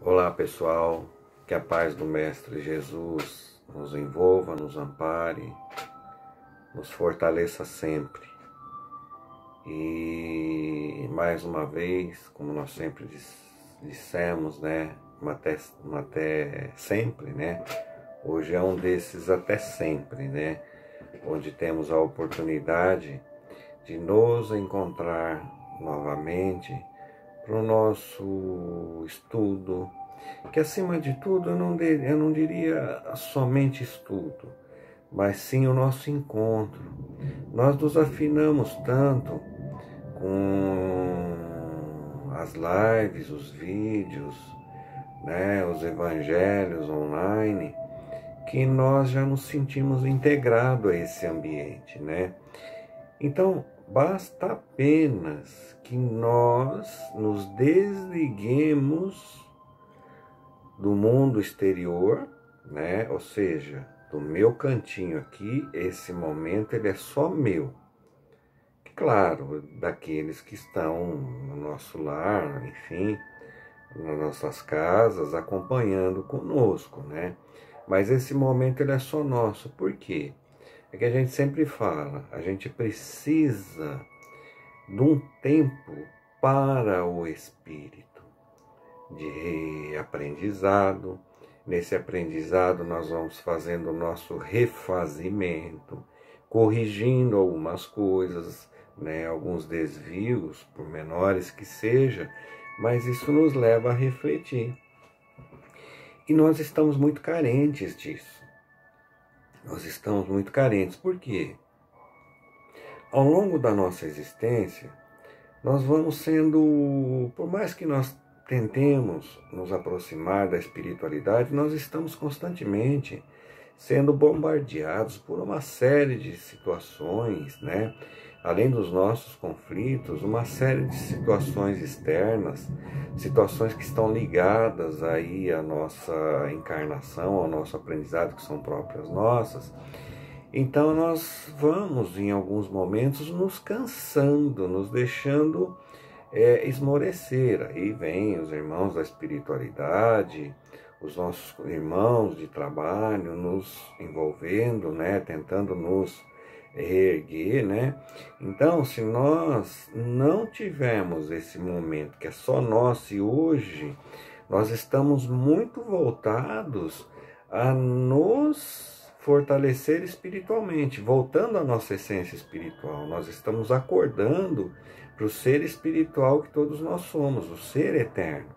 Olá pessoal, que a paz do Mestre Jesus nos envolva, nos ampare, nos fortaleça sempre. E mais uma vez, como nós sempre dissemos, né, um até sempre, né, hoje é um desses até sempre, né, onde temos a oportunidade de nos encontrar novamente para o nosso estudo, que acima de tudo eu não diria somente estudo, mas sim o nosso encontro. Nós nos afinamos tanto com as lives, os vídeos, né, os evangelhos online, que nós já nos sentimos integrados a esse ambiente, né? Então, basta apenas que nós nos desliguemos do mundo exterior, né? Ou seja, do meu cantinho aqui, esse momento ele é só meu. Claro, daqueles que estão no nosso lar, enfim, nas nossas casas, acompanhando conosco, né? Mas esse momento ele é só nosso. Por quê? É que a gente sempre fala, a gente precisa de um tempo para o espírito, de aprendizado. Nesse aprendizado nós vamos fazendo o nosso refazimento, corrigindo algumas coisas, né, alguns desvios, por menores que seja, mas isso nos leva a refletir. E nós estamos muito carentes disso. Nós estamos muito carentes. Por quê? Ao longo da nossa existência, nós vamos sendo, por mais que nós tentemos nos aproximar da espiritualidade, nós estamos constantemente sendo bombardeados por uma série de situações, né? Além dos nossos conflitos, uma série de situações externas, situações que estão ligadas aí à nossa encarnação, ao nosso aprendizado, que são próprias nossas. Então nós vamos, em alguns momentos, nos cansando, nos deixando esmorecer. Aí vem os irmãos da espiritualidade, os nossos irmãos de trabalho nos envolvendo, né, tentando nos reerguer, né? Então, se nós não tivermos esse momento que é só nosso, e hoje nós estamos muito voltados a nos fortalecer espiritualmente, voltando à nossa essência espiritual. Nós estamos acordando para o ser espiritual que todos nós somos, o ser eterno.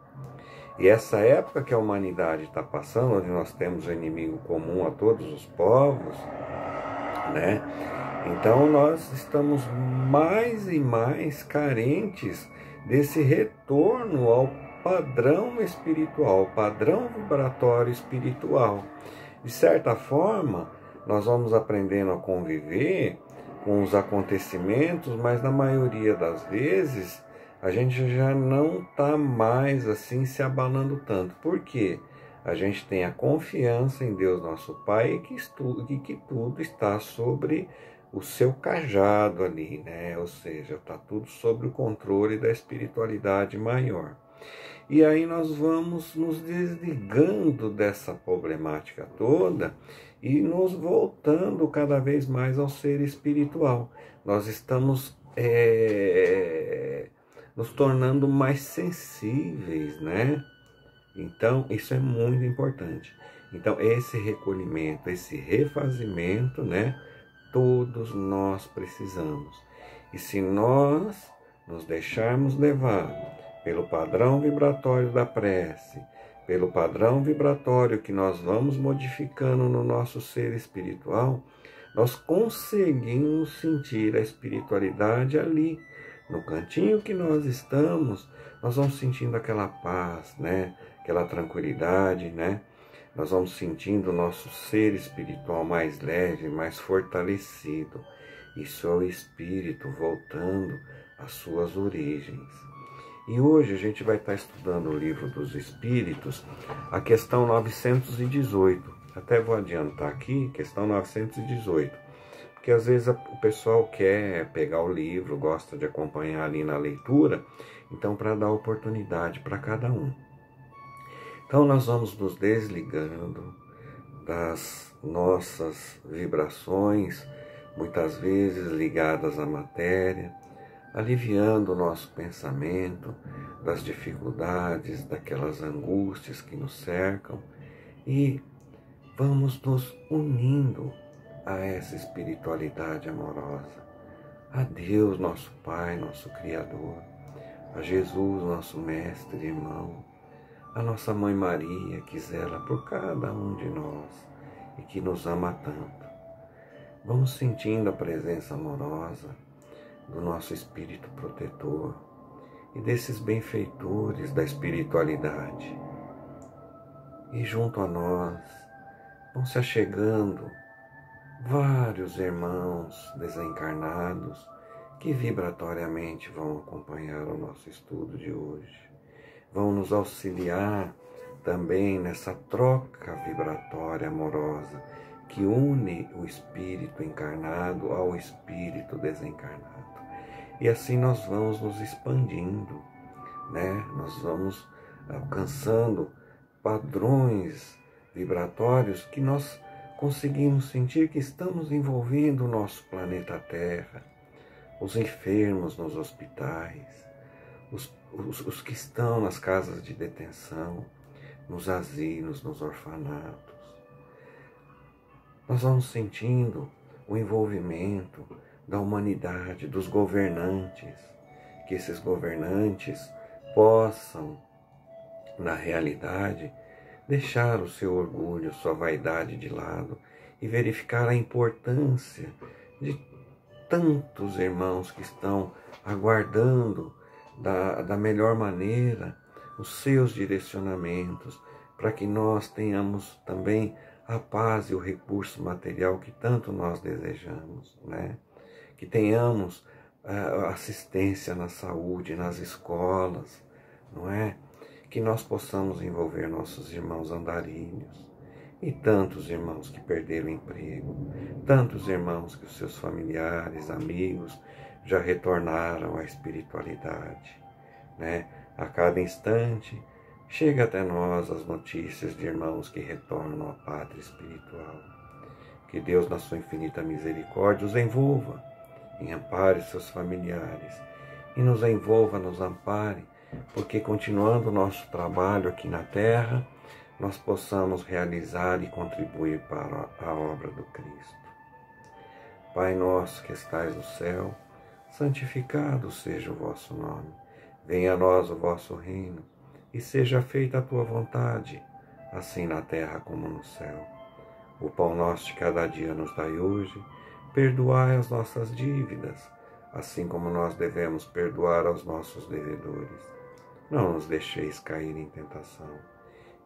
E essa época que a humanidade está passando, onde nós temos o inimigo comum a todos os povos, né? Então nós estamos mais e mais carentes desse retorno ao padrão espiritual, padrão vibratório espiritual. De certa forma, nós vamos aprendendo a conviver com os acontecimentos, mas na maioria das vezes a gente já não está mais assim se abalando tanto. Por quê? A gente tem a confiança em Deus nosso Pai e que tudo está sobre o seu cajado ali, né? Ou seja, está tudo sob o controle da espiritualidade maior. E aí nós vamos nos desligando dessa problemática toda e nos voltando cada vez mais ao ser espiritual. Nós estamos nos tornando mais sensíveis, né? Então, isso é muito importante. Então, esse recolhimento, esse refazimento, né? Todos nós precisamos. E se nós nos deixarmos levar pelo padrão vibratório da prece, pelo padrão vibratório que nós vamos modificando no nosso ser espiritual, nós conseguimos sentir a espiritualidade ali, no cantinho que nós estamos, nós vamos sentindo aquela paz, né? Aquela tranquilidade, né? Nós vamos sentindo o nosso ser espiritual mais leve, mais fortalecido. Isso é o espírito voltando às suas origens. E hoje a gente vai estar estudando o Livro dos Espíritos, a questão 918. Até vou adiantar aqui, questão 918. Porque às vezes o pessoal quer pegar o livro, gosta de acompanhar ali na leitura, então para dar oportunidade para cada um. Então nós vamos nos desligando das nossas vibrações, muitas vezes ligadas à matéria, aliviando o nosso pensamento das dificuldades, daquelas angústias que nos cercam, e vamos nos unindo a essa espiritualidade amorosa, a Deus, nosso Pai, nosso Criador, a Jesus, nosso Mestre e irmão, a nossa Mãe Maria, que zela por cada um de nós e que nos ama tanto. Vamos sentindo a presença amorosa do nosso Espírito protetor e desses benfeitores da espiritualidade. E junto a nós vão se achegando vários irmãos desencarnados que vibratoriamente vão acompanhar o nosso estudo de hoje. Vão nos auxiliar também nessa troca vibratória amorosa que une o espírito encarnado ao espírito desencarnado. E assim nós vamos nos expandindo, né? Nós vamos alcançando padrões vibratórios que nós conseguimos sentir que estamos envolvendo o nosso planeta Terra, os enfermos nos hospitais, os que estão nas casas de detenção, nos asilos, nos orfanatos. Nós vamos sentindo o envolvimento da humanidade, dos governantes, que esses governantes possam, na realidade, deixar o seu orgulho, sua vaidade de lado e verificar a importância de tantos irmãos que estão aguardando da melhor maneira os seus direcionamentos, para que nós tenhamos também a paz e o recurso material que tanto nós desejamos, né? Que tenhamos assistência na saúde, nas escolas, não é? Que nós possamos envolver nossos irmãos andarilhos e tantos irmãos que perderam o emprego, tantos irmãos que os seus familiares, amigos já retornaram à espiritualidade, né? A cada instante chega até nós as notícias de irmãos que retornam à pátria espiritual. Que Deus, na sua infinita misericórdia, os envolva e ampare seus familiares, e nos envolva, nos ampare, porque continuando o nosso trabalho aqui na Terra, nós possamos realizar e contribuir para a obra do Cristo. Pai nosso que estais no céu, santificado seja o vosso nome. Venha a nós o vosso reino, e seja feita a tua vontade, assim na terra como no céu. O pão nosso de cada dia nos dai hoje, perdoai as nossas dívidas, assim como nós devemos perdoar aos nossos devedores. Não nos deixeis cair em tentação,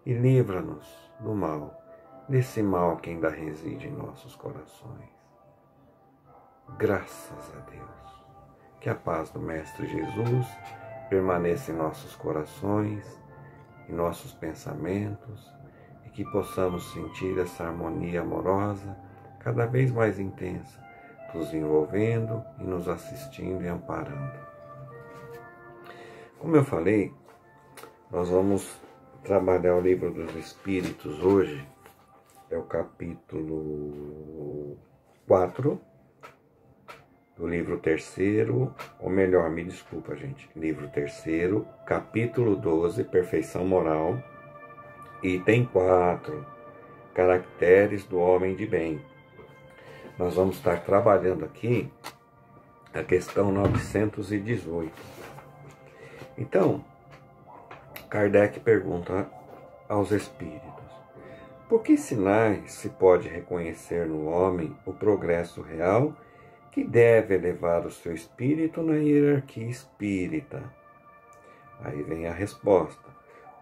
e livra-nos do mal, desse mal que ainda reside em nossos corações. Graças a Deus. Que a paz do Mestre Jesus permaneça em nossos corações, em nossos pensamentos, e que possamos sentir essa harmonia amorosa cada vez mais intensa, nos envolvendo e nos assistindo e amparando. Como eu falei, nós vamos trabalhar o Livro dos Espíritos hoje, é o capítulo 4 do livro 3º, ou melhor, me desculpa, gente, livro 3º, capítulo 12, Perfeição Moral, item 4, Caracteres do Homem de Bem. Nós vamos estar trabalhando aqui a questão 918. Então, Kardec pergunta aos espíritos: por que sinais se pode reconhecer no homem o progresso real que deve elevar o seu espírito na hierarquia espírita? Aí vem a resposta: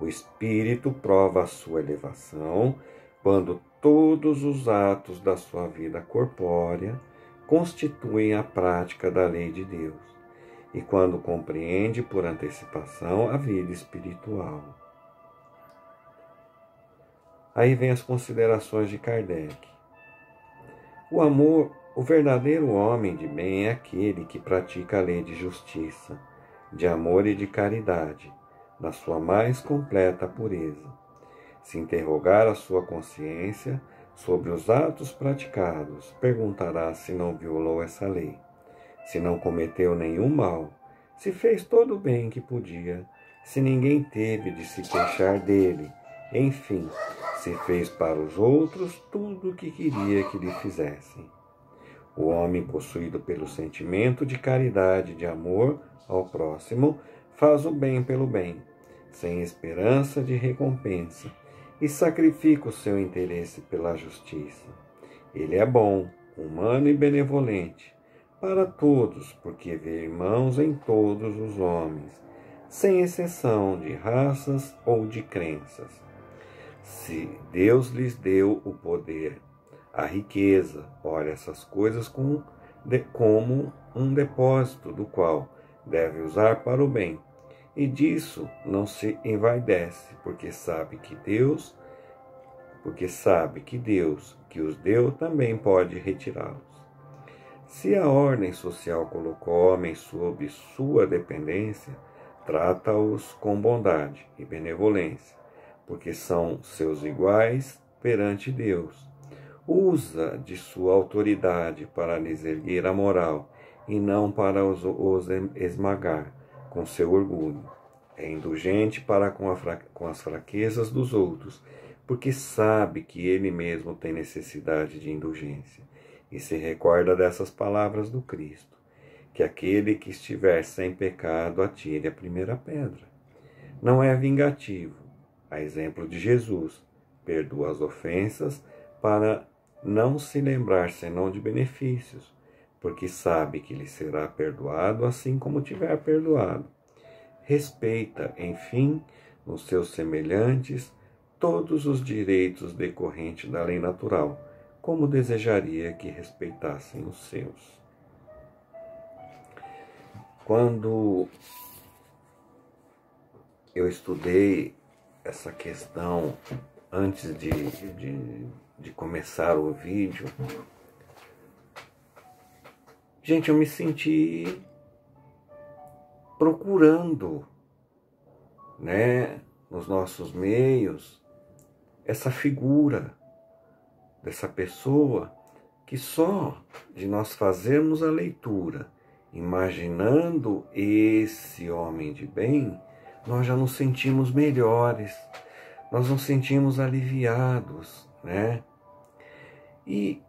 o espírito prova a sua elevação quando todos os atos da sua vida corpórea constituem a prática da lei de Deus, e quando compreende por antecipação a vida espiritual. Aí vem as considerações de Kardec. O verdadeiro homem de bem é aquele que pratica a lei de justiça, de amor e de caridade, na sua mais completa pureza. Se interrogar a sua consciência sobre os atos praticados, perguntará se não violou essa lei, se não cometeu nenhum mal, se fez todo o bem que podia, se ninguém teve de se queixar dele, enfim, se fez para os outros tudo o que queria que lhe fizessem. O homem possuído pelo sentimento de caridade e de amor ao próximo faz o bem pelo bem, sem esperança de recompensa, e sacrifica o seu interesse pela justiça. Ele é bom, humano e benevolente para todos, porque vê irmãos em todos os homens, sem exceção de raças ou de crenças. Se Deus lhes deu o poder, a riqueza, olha essas coisas como um depósito do qual deve usar para o bem, e disso não se envaidece, porque sabe que Deus que os deu também pode retirá-los. Se a ordem social colocou homens sob sua dependência, trata-os com bondade e benevolência, porque são seus iguais perante Deus. Usa de sua autoridade para lhes erguer a moral e não para os esmagar com seu orgulho. É indulgente para com as fraquezas dos outros, porque sabe que ele mesmo tem necessidade de indulgência. E se recorda dessas palavras do Cristo, que aquele que estiver sem pecado atire a primeira pedra. Não é vingativo, a exemplo de Jesus, perdoa as ofensas para não se lembrar senão de benefícios, porque sabe que lhe será perdoado assim como tiver perdoado. Respeita, enfim, nos seus semelhantes todos os direitos decorrentes da lei natural, como desejaria que respeitassem os seus. Quando eu estudei essa questão antes de começar o vídeo, gente, eu me senti procurando, nos nossos meios, essa figura dessa pessoa que só de nós fazermos a leitura, imaginando esse homem de bem, nós já nos sentimos melhores, nós nos sentimos aliviados, E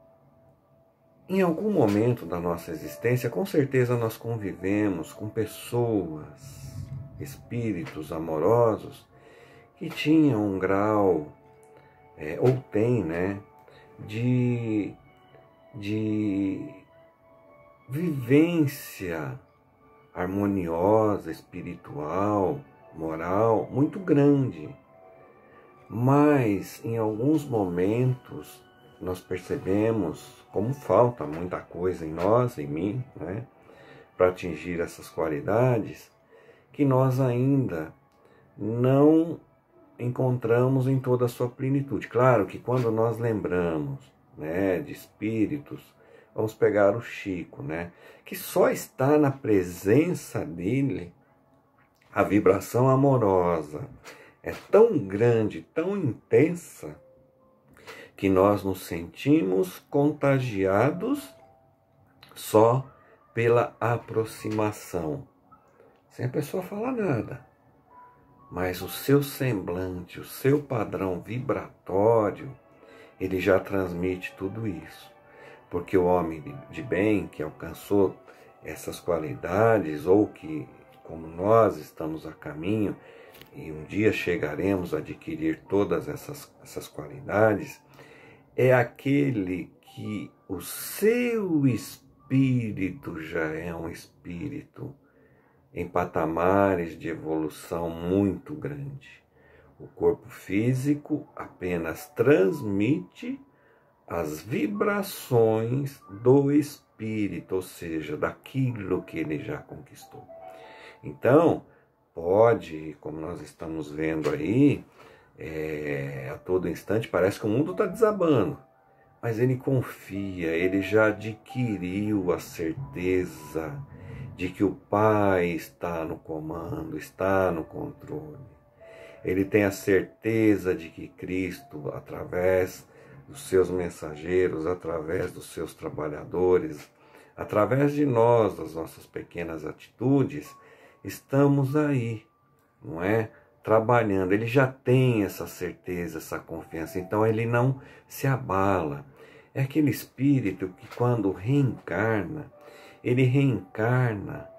em algum momento da nossa existência, com certeza nós convivemos com pessoas, espíritos amorosos, que tinham um grau, ou tem, de vivência harmoniosa, espiritual, moral, muito grande. Mas, em alguns momentos, nós percebemos como falta muita coisa em nós, em mim, para atingir essas qualidades, que nós ainda não encontramos em toda a sua plenitude. Claro que quando nós lembramos, de espíritos, vamos pegar o Chico, que só está na presença dele, a vibração amorosa é tão grande, tão intensa, que nós nos sentimos contagiados só pela aproximação, sem a pessoa falar nada. Mas o seu semblante, o seu padrão vibratório, ele já transmite tudo isso. Porque o homem de bem que alcançou essas qualidades, ou que, como nós estamos a caminho, e um dia chegaremos a adquirir todas essas qualidades, é aquele que o seu espírito já é um espírito em patamares de evolução muito grande. O corpo físico apenas transmite as vibrações do espírito, ou seja, daquilo que ele já conquistou. Então, pode, como nós estamos vendo aí, a todo instante parece que o mundo está desabando, mas ele confia, ele já adquiriu a certeza de que o Pai está no comando, está no controle. ele tem a certeza de que Cristo, através dos seus mensageiros, através dos seus trabalhadores, através de nós, das nossas pequenas atitudes, estamos aí, não é? Trabalhando. Ele já tem essa certeza, essa confiança, então ele não se abala. É aquele espírito que quando reencarna, ele reencarna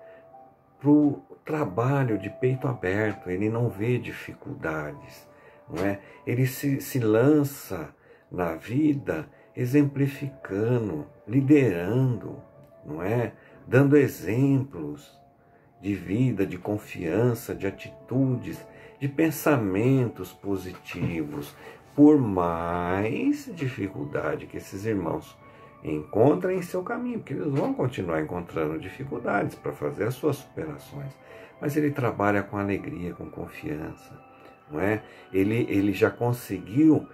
para o trabalho de peito aberto, ele não vê dificuldades, não é? Ele se lança na vida exemplificando, liderando, não é? Dando exemplos de vida, de confiança, de atitudes, de pensamentos positivos, por mais dificuldade que esses irmãos encontrem em seu caminho, porque eles vão continuar encontrando dificuldades para fazer as suas superações, mas ele trabalha com alegria, com confiança, não é? Ele já conseguiu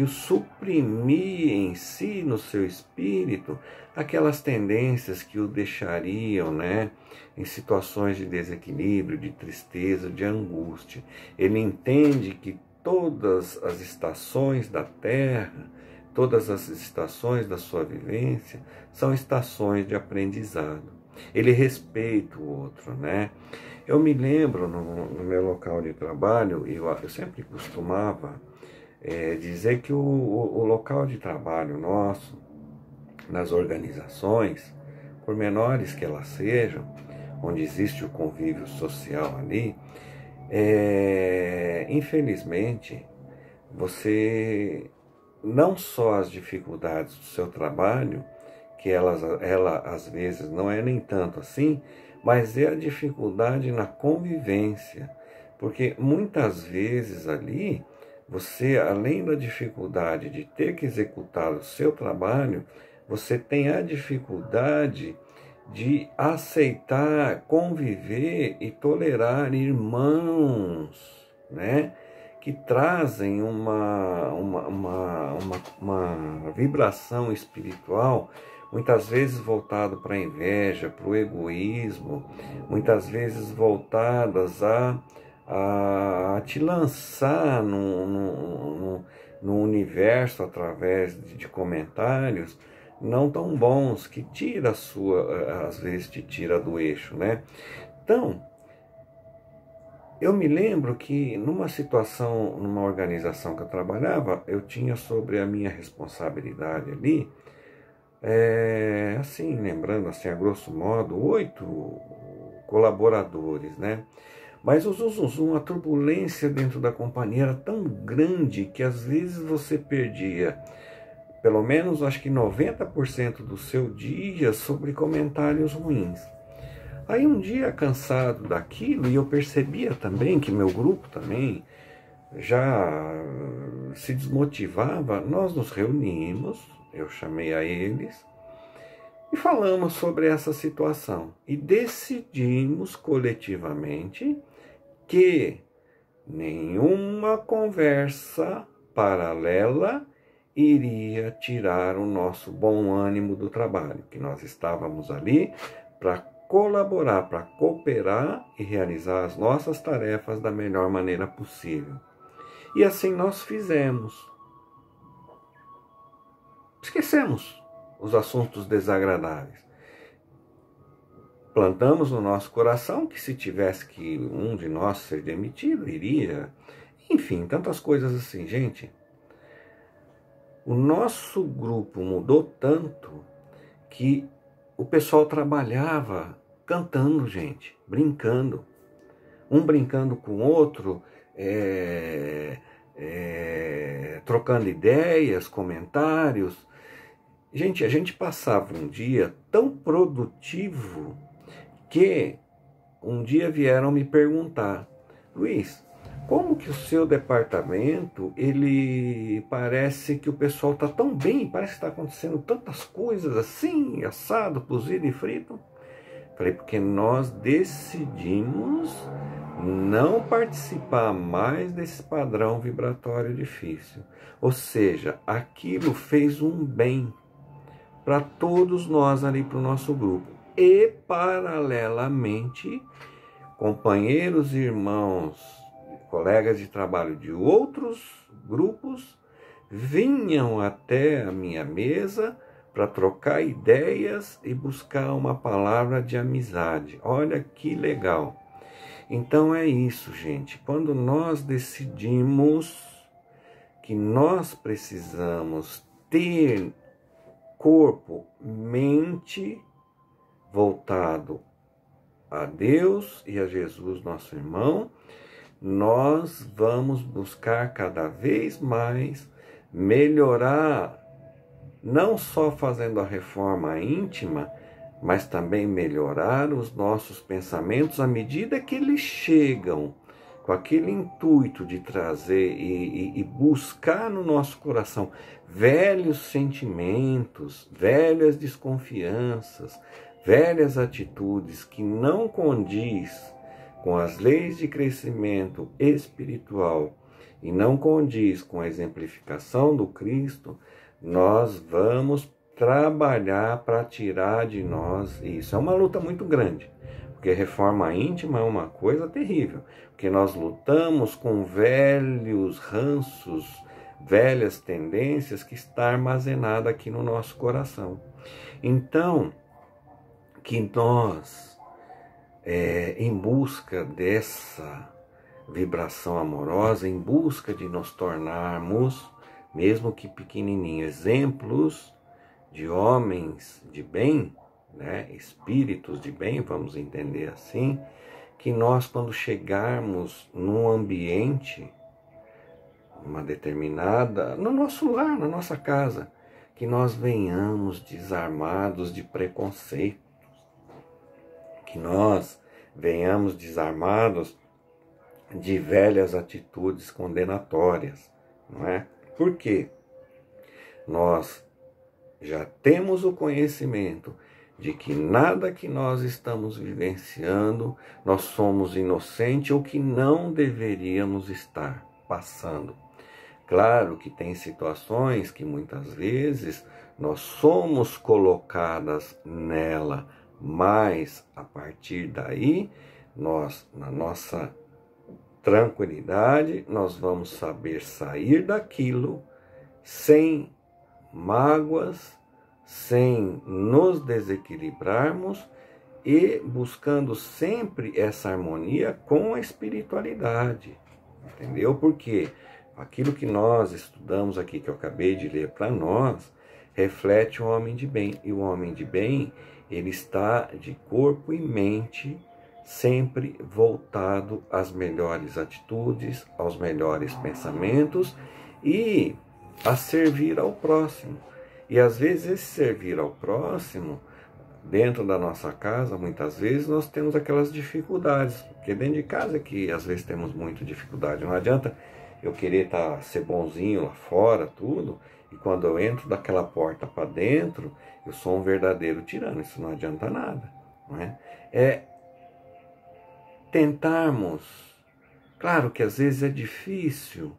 suprimir em si, no seu espírito, aquelas tendências que o deixariam, né, em situações de desequilíbrio, de tristeza, de angústia. Ele entende que todas as estações da Terra, todas as estações da sua vivência são estações de aprendizado. Ele respeita o outro, né? Eu me lembro, no meu local de trabalho, eu sempre costumava dizer que o local de trabalho nosso, nas organizações, por menores que elas sejam, onde existe o convívio social ali, infelizmente, você, não só as dificuldades do seu trabalho, que ela às vezes não é nem tanto assim, mas é a dificuldade na convivência, porque muitas vezes ali, você, além da dificuldade de ter que executar o seu trabalho, você tem a dificuldade de aceitar, conviver e tolerar irmãos, né, que trazem uma vibração espiritual, muitas vezes voltado para a inveja, para o egoísmo, muitas vezes voltadas a te lançar no universo através de comentários não tão bons, que tira às vezes te tira do eixo, né? Então, eu me lembro que numa situação, numa organização que eu trabalhava, eu tinha sobre a minha responsabilidade ali, assim, lembrando assim, a grosso modo, 8 colaboradores, né? Mas o zum, a turbulência dentro da companhia era tão grande que às vezes você perdia, pelo menos acho que 90% do seu dia sobre comentários ruins. Aí um dia, cansado daquilo, e eu percebia também que meu grupo também já se desmotivava, nós nos reunimos, eu chamei a eles, e falamos sobre essa situação. E decidimos coletivamente que nenhuma conversa paralela iria tirar o nosso bom ânimo do trabalho, que nós estávamos ali para colaborar, para cooperar e realizar as nossas tarefas da melhor maneira possível. E assim nós fizemos. Esquecemos os assuntos desagradáveis. Plantamos no nosso coração que se tivesse que um de nós ser demitido, iria. Enfim, tantas coisas assim, gente. O nosso grupo mudou tanto que o pessoal trabalhava cantando, gente, brincando. Um brincando com o outro, trocando ideias, comentários. Gente, a gente passava um dia tão produtivo que um dia vieram me perguntar: Luiz, como que o seu departamento, ele parece que o pessoal está tão bem, parece que está acontecendo tantas coisas assim, assado, cozido e frito? Falei, porque nós decidimos não participar mais desse padrão vibratório difícil. Ou seja, aquilo fez um bem para todos nós ali, para o nosso grupo. E, paralelamente, companheiros e irmãos colegas de trabalho de outros grupos vinham até a minha mesa para trocar ideias e buscar uma palavra de amizade. Olha que legal. Então é isso, gente. Quando nós decidimos que nós precisamos ter corpo, mente voltado a Deus e a Jesus, nosso irmão, nós vamos buscar cada vez mais melhorar, não só fazendo a reforma íntima, mas também melhorar os nossos pensamentos à medida que eles chegam, com aquele intuito de trazer e buscar no nosso coração velhos sentimentos, velhas desconfianças, velhas atitudes que não condiz com as leis de crescimento espiritual e não condiz com a exemplificação do Cristo, nós vamos trabalhar para tirar de nós isso. É uma luta muito grande, porque reforma íntima é uma coisa terrível, porque nós lutamos com velhos ranços, velhas tendências que está armazenada aqui no nosso coração. Então, que nós, em busca dessa vibração amorosa, em busca de nos tornarmos, mesmo que pequenininhos, exemplos de homens de bem, né, espíritos de bem, vamos entender assim, que nós, quando chegarmos num ambiente, uma determinada, no nosso lar, na nossa casa, que nós venhamos desarmados de preconceitos, que nós venhamos desarmados de velhas atitudes condenatórias, não é? Por quê? Nós já temos o conhecimento de que nada que nós estamos vivenciando, nós somos inocentes ou que não deveríamos estar passando. Claro que tem situações que muitas vezes nós somos colocadas nela, mas a partir daí, nós, na nossa tranquilidade, nós vamos saber sair daquilo sem mágoas, sem nos desequilibrarmos e buscando sempre essa harmonia com a espiritualidade, entendeu? Porque aquilo que nós estudamos aqui, que eu acabei de ler para nós, reflete o homem de bem, e o homem de bem, ele está de corpo e mente sempre voltado às melhores atitudes, aos melhores pensamentos e a servir ao próximo. E às vezes esse servir ao próximo, dentro da nossa casa, muitas vezes nós temos aquelas dificuldades, porque dentro de casa é que às vezes temos muita dificuldade. Não adianta eu querer ser bonzinho lá fora, tudo, e quando eu entro daquela porta para dentro, eu sou um verdadeiro tirano. Isso não adianta nada, não é? É tentarmos, claro que às vezes é difícil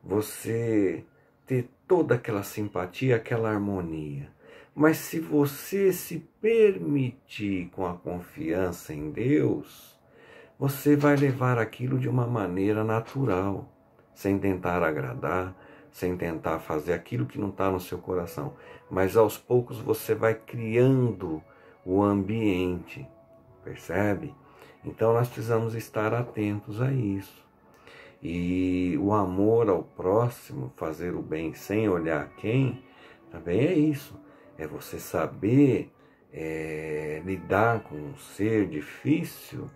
você ter toda aquela simpatia, aquela harmonia, mas se você se permitir com a confiança em Deus, você vai levar aquilo de uma maneira natural, sem tentar agradar, sem tentar fazer aquilo que não está no seu coração, mas aos poucos você vai criando o ambiente, percebe? Então nós precisamos estar atentos a isso. E o amor ao próximo, fazer o bem sem olhar quem, também é isso. É você saber lidar com um ser difícil,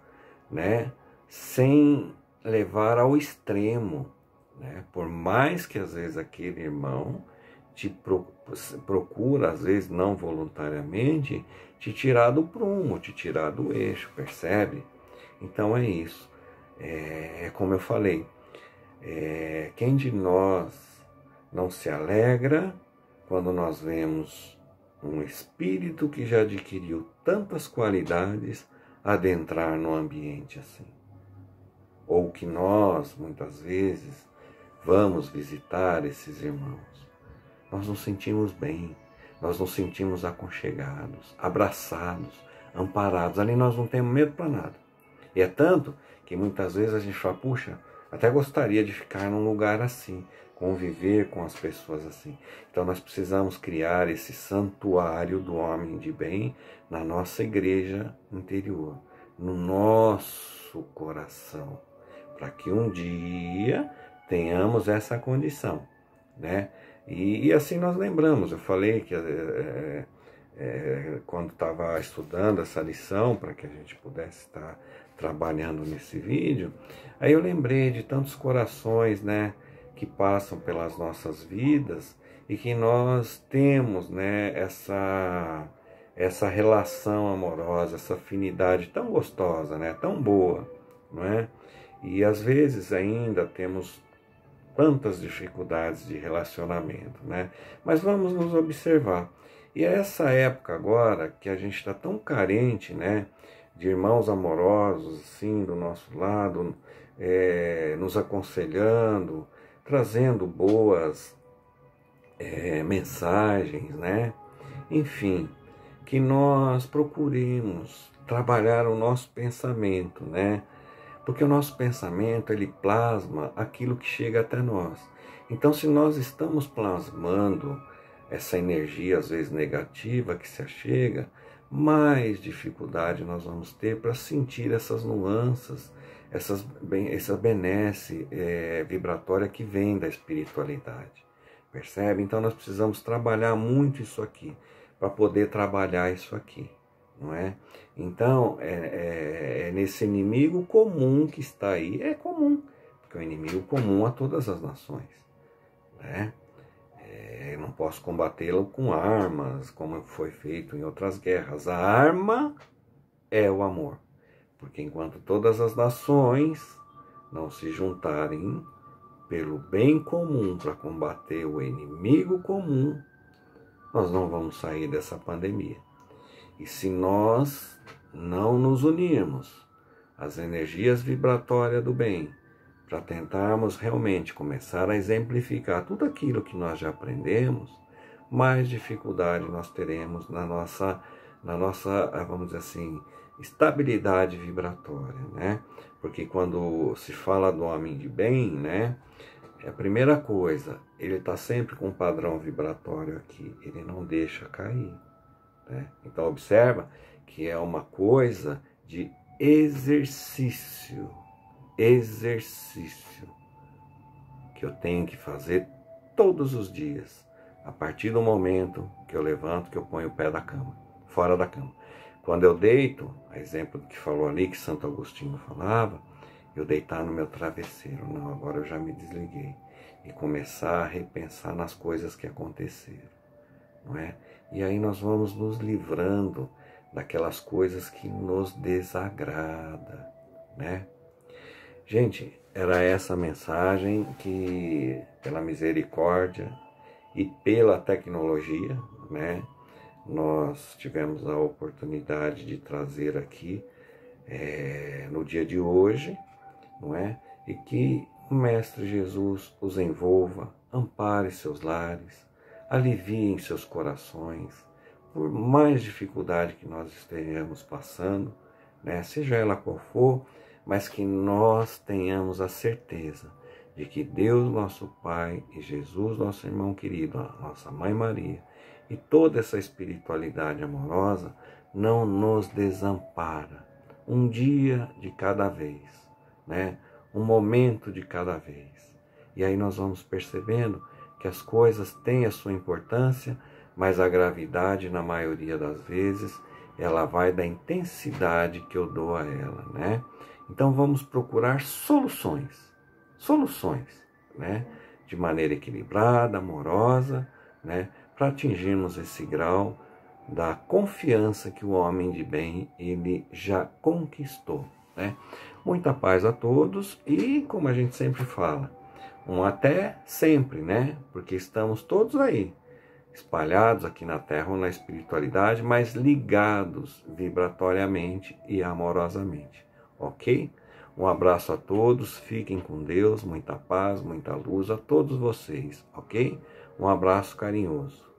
né, sem levar ao extremo, né? Por mais que às vezes aquele irmão te procura, às vezes não voluntariamente, te tirar do prumo, te tirar do eixo, percebe? Então é isso. Como eu falei, quem de nós não se alegra quando nós vemos um espírito que já adquiriu tantas qualidades adentrar no ambiente assim? Ou que nós, muitas vezes, vamos visitar esses irmãos. Nós nos sentimos bem, nós nos sentimos aconchegados, abraçados, amparados. Ali nós não temos medo para nada. E é tanto que muitas vezes a gente fala, puxa, Até gostaria de ficar num lugar assim, conviver com as pessoas assim. Então nós precisamos criar esse santuário do homem de bem na nossa igreja interior, no nosso coração, para que um dia tenhamos essa condição, né? E assim nós lembramos, eu falei que quando estava estudando essa lição, para que a gente pudesse estar trabalhando nesse vídeo, aí eu lembrei de tantos corações, né, que passam pelas nossas vidas e que nós temos, né, essa relação amorosa, essa afinidade tão gostosa, né, tão boa, não é? E às vezes ainda temos tantas dificuldades de relacionamento, né? Mas vamos nos observar. E é essa época agora que a gente está tão carente, né, de irmãos amorosos, assim, do nosso lado, nos aconselhando, trazendo boas mensagens, né? Enfim, que nós procuremos trabalhar o nosso pensamento, né? Porque o nosso pensamento, ele plasma aquilo que chega até nós. Então, se nós estamos plasmando essa energia, às vezes negativa, que se achega, mais dificuldade nós vamos ter para sentir essas nuances, essa benesse vibratória que vem da espiritualidade. Percebe? Então, nós precisamos trabalhar muito isso aqui, para poder trabalhar isso aqui. Não é? Então, nesse inimigo comum que está aí, é comum, porque é um inimigo comum a todas as nações, né? Eu não posso combatê-lo com armas, como foi feito em outras guerras. A arma é o amor, porque enquanto todas as nações não se juntarem pelo bem comum para combater o inimigo comum, nós não vamos sair dessa pandemia. E se nós não nos unirmos às energias vibratórias do bem, para tentarmos realmente começar a exemplificar tudo aquilo que nós já aprendemos, mais dificuldade nós teremos na nossa, vamos dizer assim, estabilidade vibratória, né? Porque quando se fala do homem de bem, né, a primeira coisa, ele está sempre com um padrão vibratório aqui, ele não deixa cair. Então observa que é uma coisa de exercício que eu tenho que fazer todos os dias, a partir do momento que eu levanto, que eu ponho o pé da cama, fora da cama. Quando eu deito, a exemplo do que falou ali, que Santo Agostinho falava, eu deitar no meu travesseiro, não, agora eu já me desliguei, e começar a repensar nas coisas que aconteceram, não é? E aí nós vamos nos livrando daquelas coisas que nos desagradam, né? Gente, era essa mensagem que, pela misericórdia e pela tecnologia, né, nós tivemos a oportunidade de trazer aqui no dia de hoje, não é? E que o Mestre Jesus os envolva, ampare seus lares, aliviem seus corações, por mais dificuldade que nós estejamos passando, né, seja ela qual for, mas que nós tenhamos a certeza de que Deus, nosso Pai, e Jesus, nosso irmão querido, a nossa Mãe Maria, e toda essa espiritualidade amorosa não nos desampara. Um dia de cada vez, né? Um momento de cada vez. E aí nós vamos percebendo que as coisas têm a sua importância, mas a gravidade, na maioria das vezes, ela vai da intensidade que eu dou a ela, né? Então vamos procurar soluções, né? De maneira equilibrada, amorosa, né? Para atingirmos esse grau da confiança que o homem de bem, ele já conquistou, né? Muita paz a todos e, como a gente sempre fala, um até sempre, né? Porque estamos todos aí, espalhados aqui na Terra ou na espiritualidade, mas ligados vibratoriamente e amorosamente, ok? Um abraço a todos, fiquem com Deus, muita paz, muita luz a todos vocês, ok? Um abraço carinhoso.